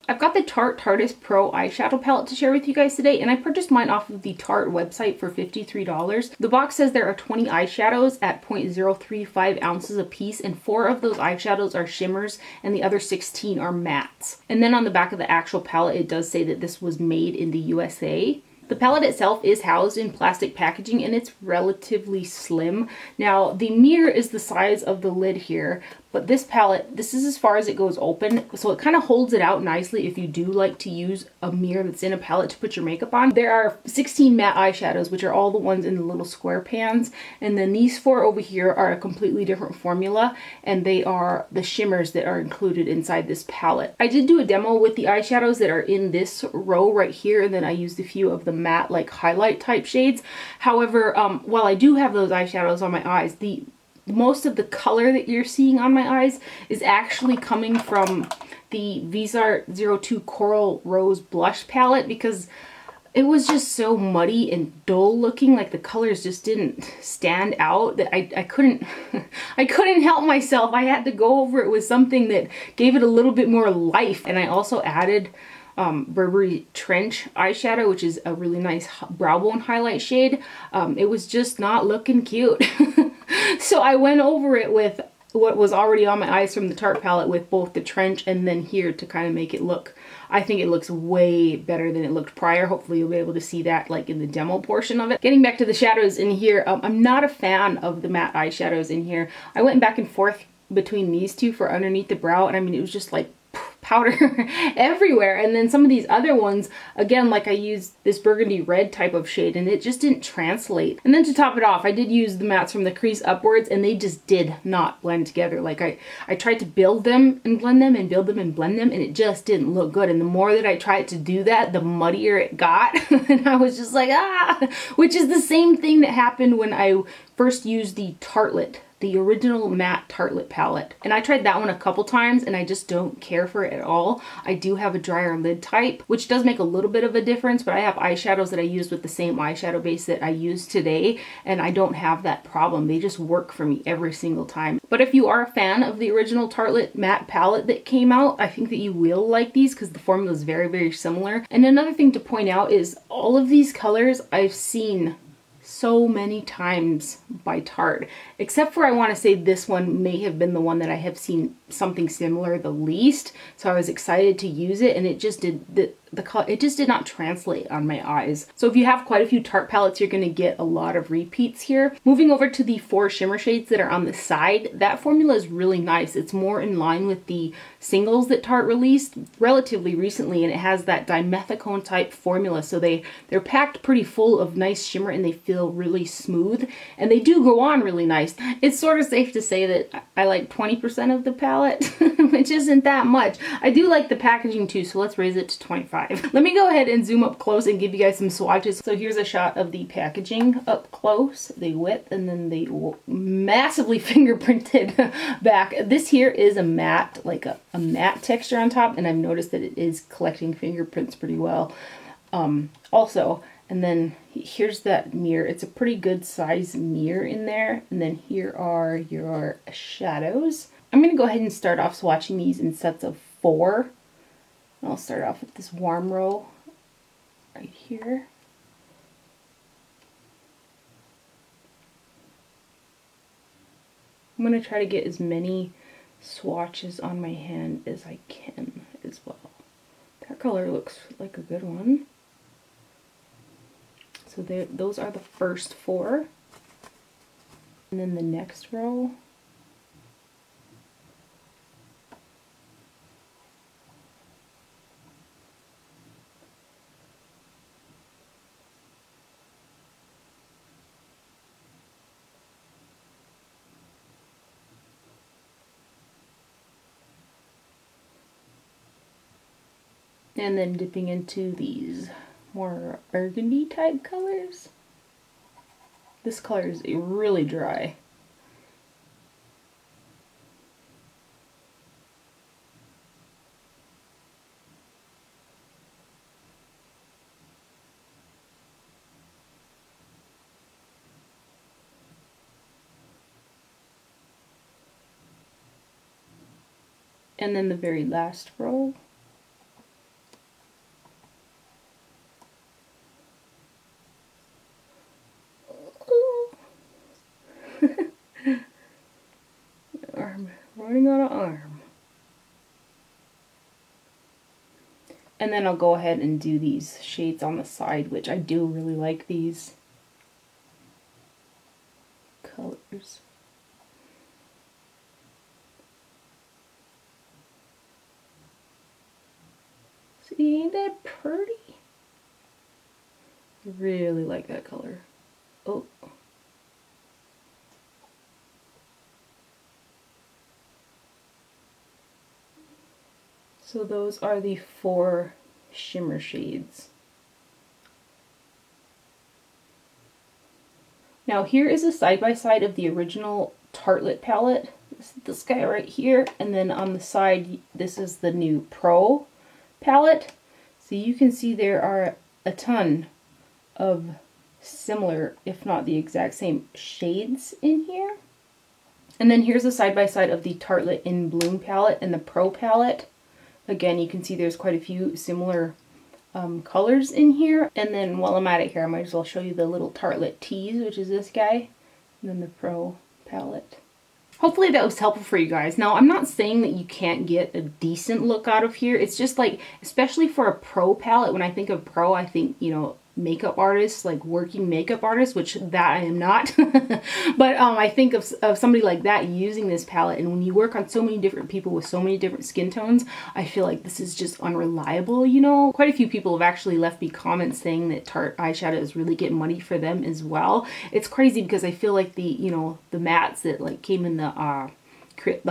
I've got the Tarte Tarteist Pro eyeshadow palette to share with you guys today, and I purchased mine off of the Tarte website for $53. The box says there are 20 eyeshadows at 0.035 ounces a piece, and 4 of those eyeshadows are shimmers and the other 16 are mattes. And then on the back of the actual palette, it does say that this was made in the USA. The palette itself is housed in plastic packaging and it's relatively slim. Now the mirror is the size of the lid here, but this palette, this is as far as it goes open, so it kind of holds it out nicely if you do like to use a mirror that's in a palette to put your makeup on. There are 16 matte eyeshadows, which are all the ones in the little square pans, and then these 4 over here are a completely different formula, and they are the shimmers that are included inside this palette. I did do a demo with the eyeshadows that are in this row right here, and then I used a few of the matte like highlight type shades. However, while I do have those eyeshadows on my eyes, most of the color that you're seeing on my eyes is actually coming from the Vizart 02 Coral Rose Blush palette, because it was just so muddy and dull looking, like the colors just didn't stand out, that I couldn't I couldn't help myself. I had to go over it with something that gave it a little bit more life. And I also added Burberry Trench eyeshadow, which is a really nice brow bone highlight shade. It was just not looking cute. So I went over it with what was already on my eyes from the Tarte palette with both the Trench and then here to kind of make it look, I think it looks way better than it looked prior. Hopefully you'll be able to see that like in the demo portion of it. Getting back to the shadows in here, I'm not a fan of the matte eyeshadows in here. I went back and forth between these two for underneath the brow, and I mean, it was just like powder everywhere. And then some of these other ones, again, like I used this burgundy red type of shade and it just didn't translate. And then to top it off, I did use the mattes from the crease upwards and they just did not blend together. Like I tried to build them and blend them and build them and blend them, and it just didn't look good. And the more that I tried to do that, the muddier it got. And I was just like, ah, which is the same thing that happened when I first used the Tartelette, the original matte Tartelette palette. And I tried that one a couple times and I just don't care for it at all. I do have a drier lid type, which does make a little bit of a difference, but I have eyeshadows that I used with the same eyeshadow base that I use today, and I don't have that problem. They just work for me every single time. But if you are a fan of the original Tartelette matte palette that came out, I think that you will like these because the formula is very, very similar. And another thing to point out is all of these colors I've seen so many times by Tarte, except for I want to say this one may have been the one that I have seen something similar the least, so I was excited to use it, and it just did it just did not translate on my eyes. So if you have quite a few Tarte palettes, you're going to get a lot of repeats here. Moving over to the 4 shimmer shades that are on the side, that formula is really nice. It's more in line with the singles that Tarte released relatively recently, and it has that dimethicone type formula, so they're packed pretty full of nice shimmer and they feel really smooth, and they do go on really nice. It's sort of safe to say that I like 20% of the palette, which isn't that much. I do like the packaging too, so let's raise it to 25. Let me go ahead and zoom up close and give you guys some swatches. So here's a shot of the packaging up close, the width, and then the massively fingerprinted back. This here is a matte, like a matte texture on top, and I've noticed that it is collecting fingerprints pretty well. Also, and then here's that mirror. It's a pretty good size mirror in there. And then here are your shadows. I'm going to go ahead and start off swatching these in sets of 4. I'll start off with this warm row right here. I'm going to try to get as many swatches on my hand as I can as well. That color looks like a good one. So those are the first 4. And then the next row. And then dipping into these more burgundy type colors. This color is really dry. And then the very last row. And then I'll go ahead and do these shades on the side, which I do really like these colors. See, ain't that pretty? I really like that color. Oh. So those are the 4 shimmer shades. Now here is a side-by-side of the original Tartelette palette. This guy right here, and then on the side this is the new Pro palette. So you can see there are a ton of similar, if not the exact same, shades in here. And then here's a side-by-side of the Tartelette in Bloom palette and the Pro palette. Again, you can see there's quite a few similar colors in here. And then while I'm at it here, I might as well show you the little Tartelette Tease, which is this guy, and then the Pro palette. Hopefully that was helpful for you guys. Now, I'm not saying that you can't get a decent look out of here. It's just like, especially for a Pro palette, when I think of Pro, I think, you know, makeup artists, like working makeup artists, which that I am not. But I think of somebody like that using this palette, and when you work on so many different people with so many different skin tones, I feel like this is just unreliable, you know. Quite a few people have actually left me comments saying that Tarte eyeshadows really get money for them as well. It's crazy because I feel like the, you know, the mattes that like came in the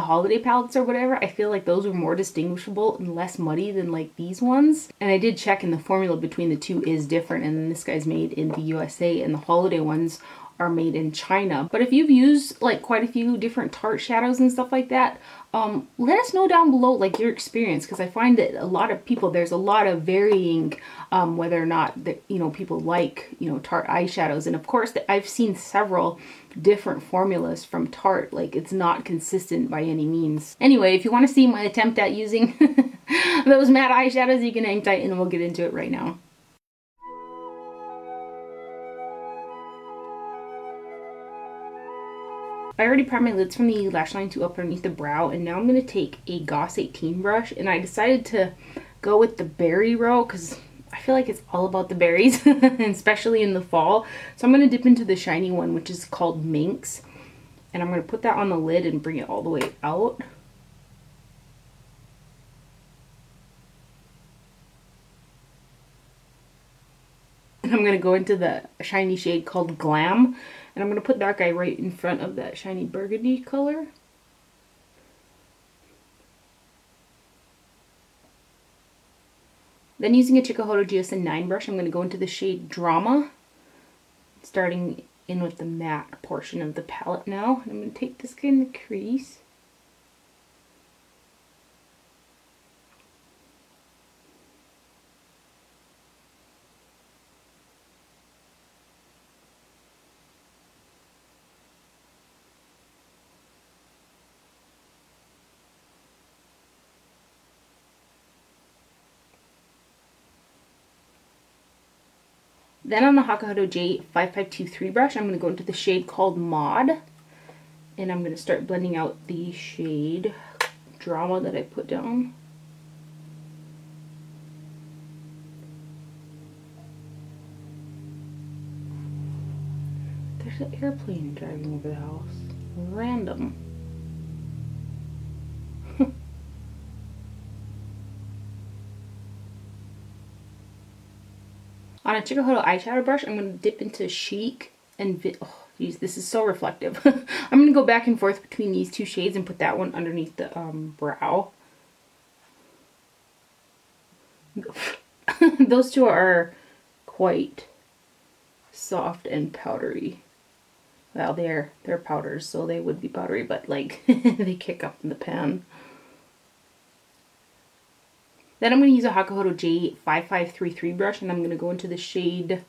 holiday palettes or whatever, I feel like those were more distinguishable and less muddy than like these ones. And I did check, and the formula between the two is different, and then this guy's made in the USA and the holiday ones are made in China. But if you've used like quite a few different Tarte shadows and stuff like that, let us know down below like your experience, because I find that a lot of people, there's a lot of varying whether or not that, you know, people like, you know, Tarte eyeshadows. And of course I've seen several different formulas from Tarte. Like, it's not consistent by any means. Anyway, if you want to see my attempt at using those matte eyeshadows, you can hang tight and we'll get into it right now. I already primed my lids from the lash line to up underneath the brow, and now I'm going to take a Goss 18 brush, and I decided to go with the berry row because I feel like it's all about the berries, especially in the fall. So I'm going to dip into the shiny one, which is called Minx, and I'm going to put that on the lid and bring it all the way out. And I'm going to go into the shiny shade called Glam, and I'm going to put that guy right in front of that shiny burgundy color. Then using a Chikuhodo GSN 9 brush, I'm going to go into the shade Drama, starting in with the matte portion of the palette now. And I'm going to take this guy in the crease. Then on the Hakuhodo J5523 brush, I'm going to go into the shade called Mod, and I'm going to start blending out the shade Drama that I put down. There's an airplane driving over the house. Random. On a Chikuhodo eyeshadow brush, I'm going to dip into Chic and oh, geez, this is so reflective. I'm going to go back and forth between these two shades and put that one underneath the brow. Those two are quite soft and powdery. Well, they're powders, so they would be powdery, but like they kick up in the pan. Then I'm going to use a Hakuhodo J5533 brush, and I'm going to go into the shade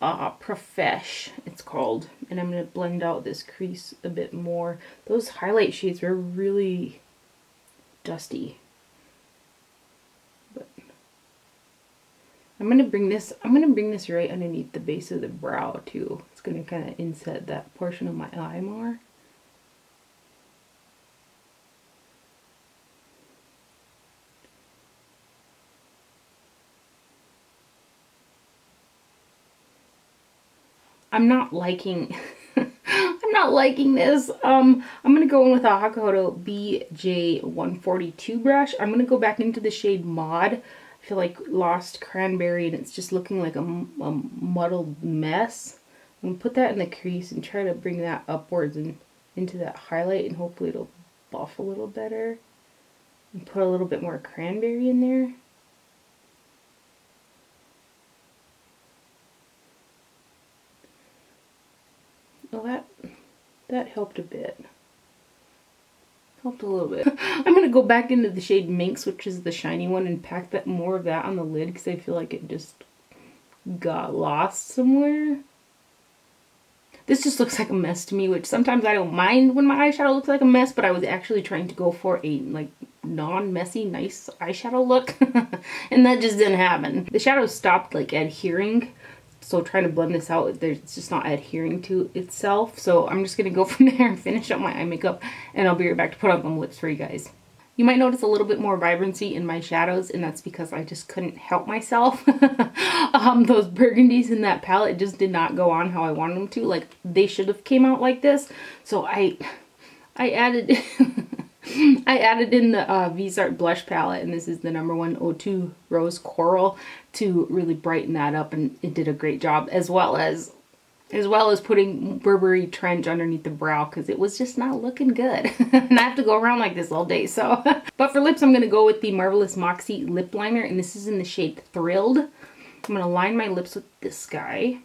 Profesh, it's called. And I'm going to blend out this crease a bit more. Those highlight shades are really dusty. But I'm going to bring this right underneath the base of the brow too. It's going to kind of inset that portion of my eye more. I'm not liking I'm not liking this. I'm gonna go in with a Dakota BJ142 brush. I'm gonna go back into the shade Mod. I feel like Lost Cranberry, and it's just looking like a muddled mess. I'm gonna put that in the crease and try to bring that upwards and into that highlight, and hopefully it'll buff a little better. And put a little bit more cranberry in there. Well, that helped a bit. Helped a little bit. I'm going to go back into the shade Minx, which is the shiny one, and pack that more of that on the lid because I feel like it just got lost somewhere. This just looks like a mess to me, which sometimes I don't mind when my eyeshadow looks like a mess, but I was actually trying to go for a like non-messy, nice eyeshadow look, and that just didn't happen. The shadow stopped like adhering. So trying to blend this out, it's just not adhering to itself. So I'm just going to go from there and finish up my eye makeup. And I'll be right back to put on some lips for you guys. You might notice a little bit more vibrancy in my shadows. And that's because I just couldn't help myself. Those burgundies in that palette just did not go on how I wanted them to. Like, they should have came out like this. So I added... I added in the Jart blush palette, and this is the #1 O2 Rose Coral, to really brighten that up, and it did a great job, as well as putting Burberry Trench underneath the brow, because it was just not looking good. And I have to go around like this all day, so. But for lips, I'm going to go with the Marvelous Moxie lip liner, and this is in the shade Thrilled. I'm going to line my lips with this guy.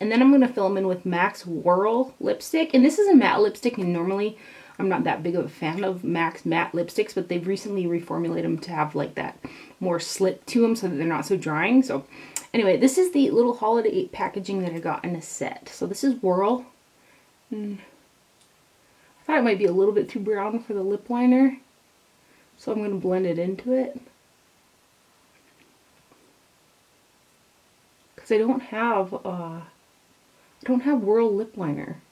And then I'm going to fill them in with MAC's Whirl Lipstick. And this is a matte lipstick, and normally I'm not that big of a fan of MAC's matte lipsticks, but they've recently reformulated them to have like that more slip to them so that they're not so drying. So anyway, this is the little holiday packaging that I got in a set. So this is Whirl. And I thought it might be a little bit too brown for the lip liner, so I'm going to blend it into it. Because I don't have Whirl lip liner.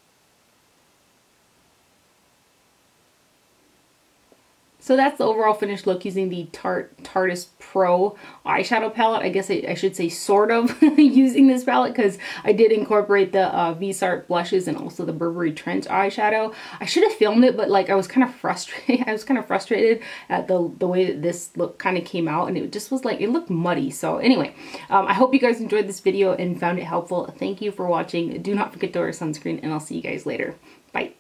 So that's the overall finished look using the Tarteist Pro eyeshadow palette. I guess I should say sort of using this palette, because I did incorporate the Jart blushes and also the Burberry Trench eyeshadow. I should have filmed it, but like I was kind of frustrated. I was kind of frustrated at the way that this look kind of came out, and it just was like, it looked muddy. So anyway, I hope you guys enjoyed this video and found it helpful. Thank you for watching. Do not forget to wear sunscreen, and I'll see you guys later. Bye.